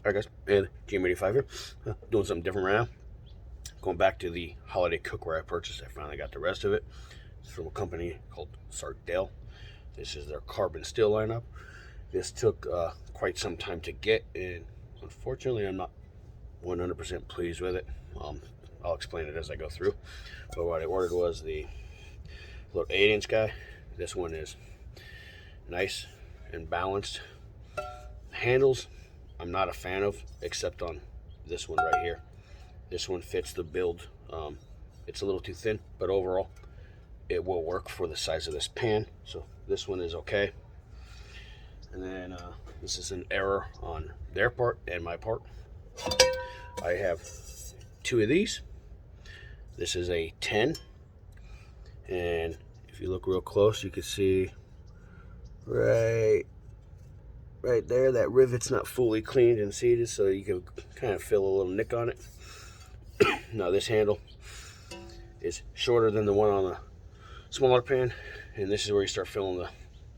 Alright guys, and GM85 here, doing something different right now. Going back to the holiday cookware I purchased. I finally got the rest of it. It's from a company called Sardel. This is their carbon steel lineup. This took quite some time to get, and unfortunately I'm not 100% pleased with it. I'll explain it as I go through. But what I ordered was the little 8-inch guy. This one is nice and balanced. Handles, I'm not a fan of, except on this one right here. This one fits the build. It's a little too thin, but overall it will work for the size of this pan. So this one is okay. And then this is an error on their part and my part. I have two of these. This is a 10, and if you look real close, you can see right there that rivet's not fully cleaned and seated, so you can kind of feel a little nick on it. Now this handle is shorter than the one on the smaller pan, and this is where you start feeling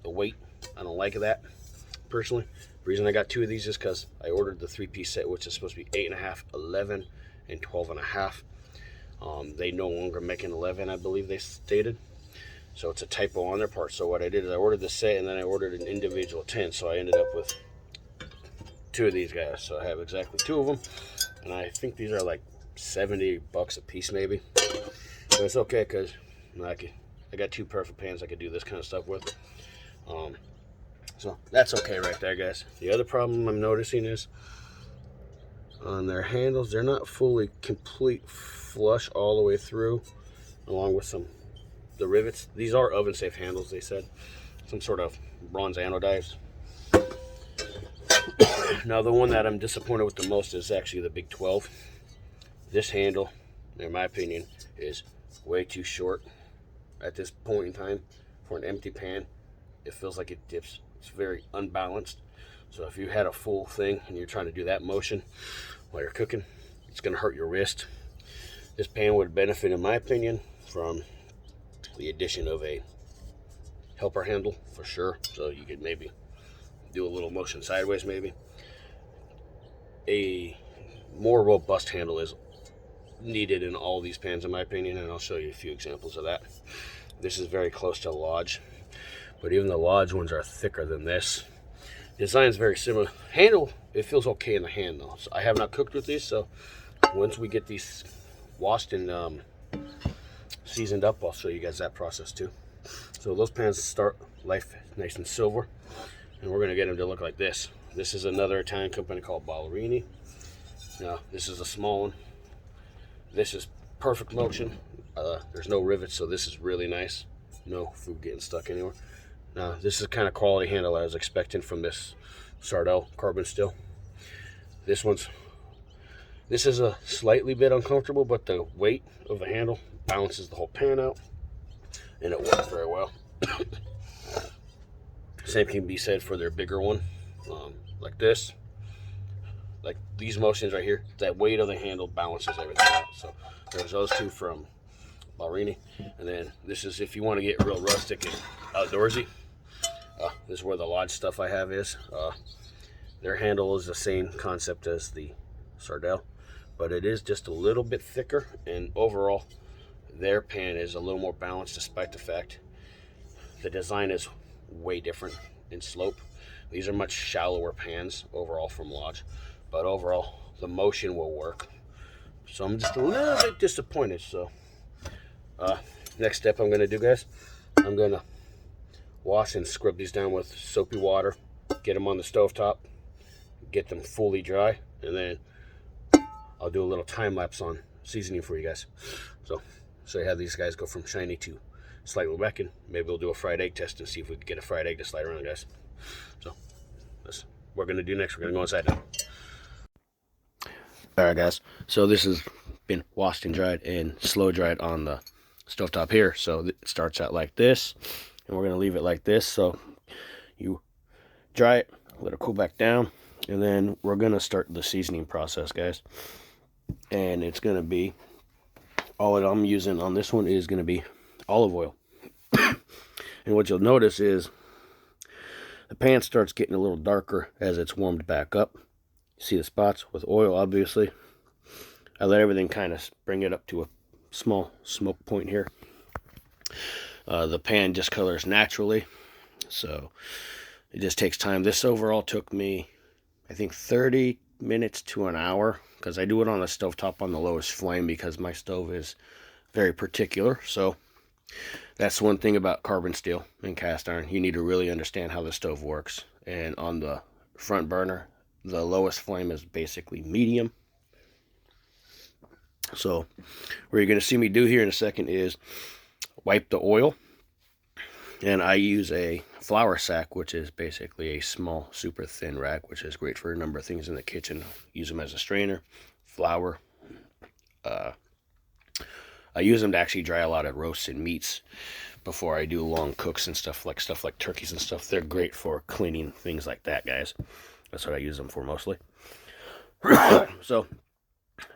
the weight. I don't like that personally. The reason I got two of these is because I ordered the 3-piece set, which is supposed to be 8.5, 11, and 12.5. They no longer make an 11, I believe they stated. So it's a typo on their part. So what I did is I ordered the set, and then I ordered an individual 10. So I ended up with two of these guys. So I have exactly two of them, and I think these are like $70 a piece maybe. But it's okay because I got two perfect pans I could do this kind of stuff with. So that's okay right there, guys. The other problem I'm noticing is on their handles, they're not fully complete flush all the way through, along with the rivets. These are oven safe handles, they said. Some sort of bronze anodize. Now the one that I'm disappointed with the most is actually the Big 12. This handle, in my opinion, is way too short at this point in time for an empty pan. It feels like it dips. It's very unbalanced. So if you had a full thing and you're trying to do that motion while you're cooking, it's going to hurt your wrist. This pan would benefit, in my opinion, from the addition of a helper handle for sure. So you could maybe do a little motion sideways maybe. A more robust handle is needed in all these pans, in my opinion, and I'll show you a few examples of that. This is very close to Lodge, but even the Lodge ones are thicker than this. Design's very similar. Handle, it feels okay in the hand though. So I have not cooked with these, so once we get these washed and seasoned up, I'll show you guys that process too. So those pans start life nice and silver, and we're gonna get them to look like this. This is another Italian company called Ballerini. Now this is a small one. This is perfect motion. There's no rivets, so this is really nice. No food getting stuck anywhere. Now this is kind of quality handle I was expecting from this Sardel carbon steel. This is a slightly bit uncomfortable, but the weight of the handle balances the whole pan out, and it works very well. Same can be said for their bigger one, like this. Like these motions right here, that weight of the handle balances everything out. So there's those two from Ballerini, and then this is if you want to get real rustic and outdoorsy. This is where the Lodge stuff I have is. Their handle is the same concept as the Sardel, but it is just a little bit thicker, and overall their pan is a little more balanced, despite the fact the design is way different in slope. These are much shallower pans overall from Lodge, but overall the motion will work. So I'm just a little bit disappointed. So next step I'm going to do, guys, I'm going to wash and scrub these down with soapy water, get them on the stovetop, get them fully dry, and then I'll do a little time lapse on seasoning for you guys. So you how these guys go from shiny to slightly wet, and maybe we'll do a fried egg test and see if we can get a fried egg to slide around, guys. So that's what we're going to do next. We're going to go inside now. Alright guys, so this has been washed and dried and slow dried on the stovetop here. So it starts out like this, and we're going to leave it like this. So you dry it, let it cool back down, and then we're going to start the seasoning process, guys. And it's going to be, all that I'm using on this one is going to be olive oil. And what you'll notice is the pan starts getting a little darker as it's warmed back up. See the spots with oil, obviously. I let everything kind of bring it up to a small smoke point here. The pan just colors naturally, so it just takes time. This overall took me, I think, 30 minutes to an hour, because I do it on the stovetop on the lowest flame because my stove is very particular. So that's one thing about carbon steel and cast iron. You need to really understand how the stove works. And on the front burner, the lowest flame is basically medium. So what you're going to see me do here in a second is wipe the oil. And I use a flour sack, which is basically a small, super thin rack, which is great for a number of things in the kitchen. Use them as a strainer, flour. I use them to actually dry a lot of roasts and meats before I do long cooks and stuff like turkeys and stuff. They're great for cleaning things like that, guys. That's what I use them for mostly. So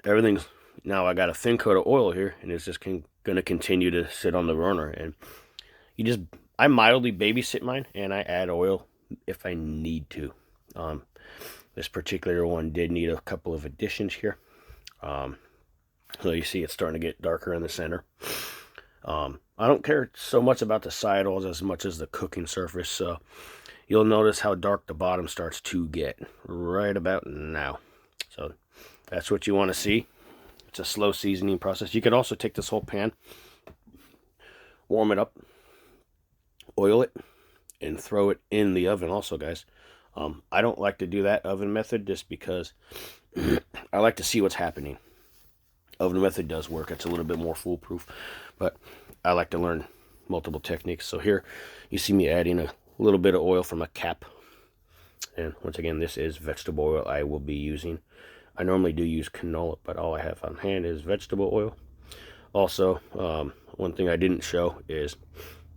everything's, now I got a thin coat of oil here, and it's just going to continue to sit on the burner. And I mildly babysit mine, and I add oil if I need to. This particular one did need a couple of additions here. So you see it's starting to get darker in the center. I don't care so much about the sidewalls as much as the cooking surface. So you'll notice how dark the bottom starts to get right about now. So that's what you want to see. It's a slow seasoning process. You could also take this whole pan, warm it up, oil it, and throw it in the oven also, guys. I don't like to do that oven method just because I like to see what's happening. Oven method does work. It's a little bit more foolproof, but I like to learn multiple techniques. So here you see me adding a little bit of oil from a cap. And once again, this is vegetable oil I will be using. I normally do use canola, but all I have on hand is vegetable oil. Also, one thing I didn't show is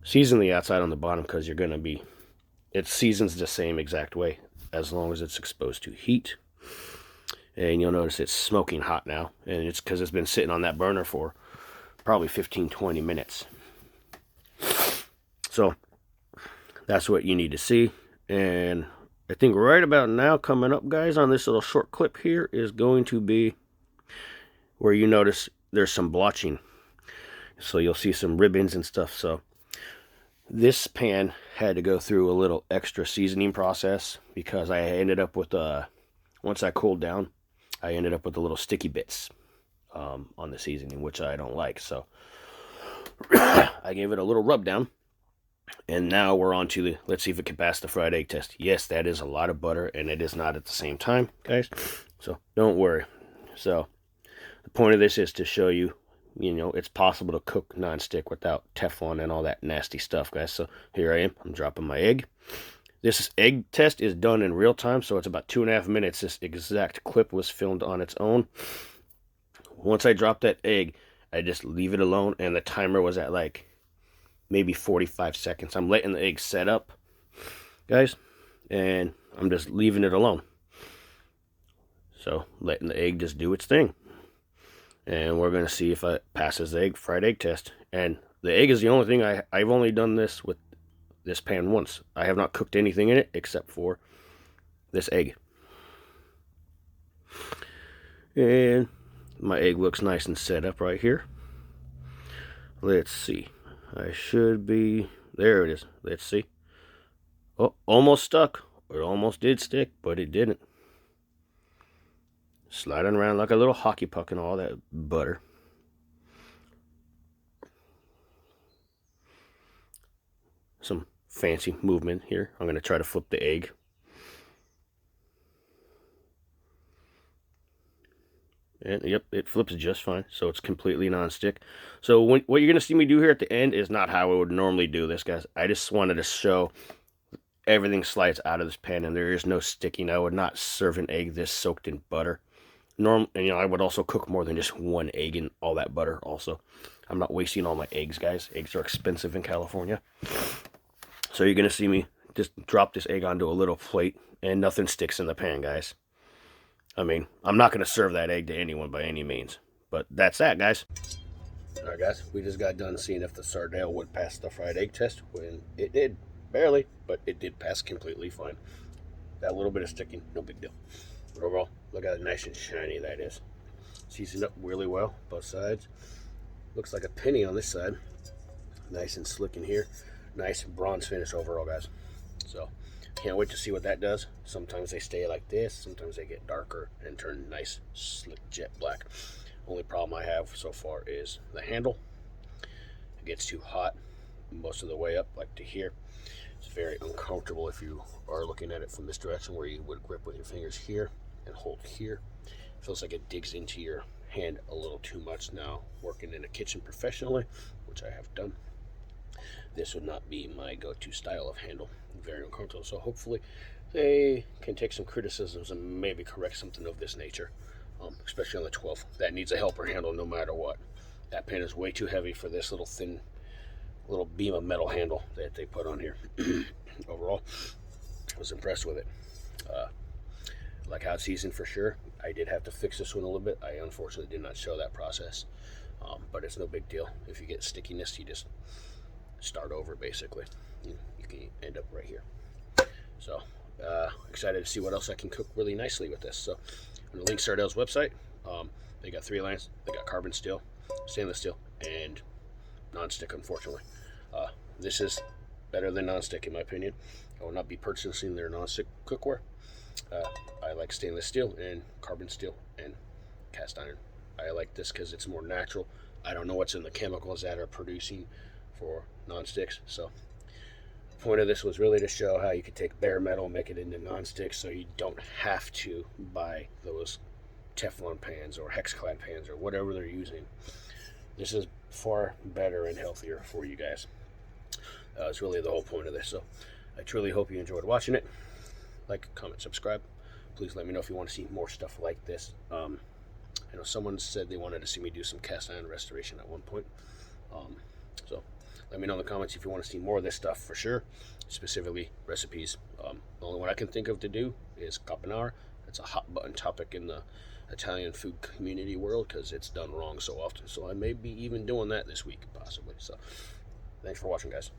season the outside on the bottom, because it seasons the same exact way as long as it's exposed to heat. And you'll notice it's smoking hot now, and it's because it's been sitting on that burner for probably 15-20 minutes. So that's what you need to see. And I think right about now, coming up, guys, on this little short clip here is going to be where you notice there's some blotching. So you'll see some ribbons and stuff. So this pan had to go through a little extra seasoning process, because I ended up with once I cooled down, I ended up with the little sticky bits on the seasoning, which I don't like. So I gave it a little rub down, and now we're on to let's see if it can pass the fried egg test. Yes, that is a lot of butter, and it is not at the same time, guys. So don't worry. So the point of this is to show you, it's possible to cook nonstick without Teflon and all that nasty stuff, guys. So here I am. I'm dropping my egg. This egg test is done in real time, so it's about 2.5 minutes. This exact clip was filmed on its own. Once I drop that egg, I just leave it alone, and the timer was at like maybe 45 seconds. I'm letting the egg set up, guys, and I'm just leaving it alone. So letting the egg just do its thing. And we're going to see if it passes the fried egg test. And the egg is the only thing I've only done this with this pan once. I have not cooked anything in it except for this egg. And my egg looks nice and set up right here. Let's see. I should be... There it is. Let's see. Oh, almost stuck. It almost did stick, but it didn't. Sliding around like a little hockey puck and all that butter. Some fancy movement here. I'm going to try to flip the egg. And yep, it flips just fine. So it's completely non-stick. So what you're going to see me do here at the end is not how I would normally do this, guys. I just wanted to show everything slides out of this pan and there is no sticking. I would not serve an egg this soaked in butter. And I would also cook more than just one egg in all that butter also. I'm not wasting all my eggs, guys. Eggs are expensive in California. So you're going to see me just drop this egg onto a little plate and nothing sticks in the pan, guys. I mean, I'm not going to serve that egg to anyone by any means. But that's that, guys. Alright, guys. We just got done seeing if the sardel would pass the fried egg test. When it did. Barely. But it did pass completely fine. That little bit of sticking, no big deal. But overall, look how nice and shiny that is. Seasoned up really well, both sides. Looks like a penny on this side. Nice and slick in here. Nice bronze finish overall, guys. So, can't wait to see what that does. Sometimes they stay like this. Sometimes they get darker and turn nice, slick jet black. Only problem I have so far is the handle. It gets too hot most of the way up, like to here. It's very uncomfortable if you are looking at it from this direction, where you would grip with your fingers here and hold here. It feels like it digs into your hand a little too much. Now, working in a kitchen professionally, which I have done, this would not be my go-to style of handle. Very uncomfortable. So hopefully they can take some criticisms and maybe correct something of this nature, especially on the 12. That needs a helper handle no matter what. That pen is way too heavy for this little thin little beam of metal handle that they put on here. Overall, I was impressed with it. Like how it's seasoned for sure. I did have to fix this one a little bit. I unfortunately did not show that process, but it's no big deal. If you get stickiness, you just start over basically. You can end up right here. So excited to see what else I can cook really nicely with this. So I'm going to link Sardel's website. They got 3 lines. They got carbon steel, stainless steel, and non-stick. Unfortunately, this is better than non-stick in my opinion. I will not be purchasing their non-stick cookware. I like stainless steel and carbon steel and cast iron. I like this because it's more natural. I don't know what's in the chemicals that are producing for non-sticks. So the point of this was really to show how you could take bare metal and make it into non-stick, so you don't have to buy those Teflon pans or Hexclad pans or whatever they're using. This is far better and healthier for you guys. It's really the whole point of this. So I truly hope you enjoyed watching it. Like, comment, subscribe. Please let me know if you want to see more stuff like this. I know someone said they wanted to see me do some cast iron restoration at one point. So let me know in the comments if you want to see more of this stuff for sure, specifically recipes. The only one I can think of to do is carbonara. It's a hot button topic in the Italian food community world because it's done wrong so often. So I may be even doing that this week, possibly. So thanks for watching, guys.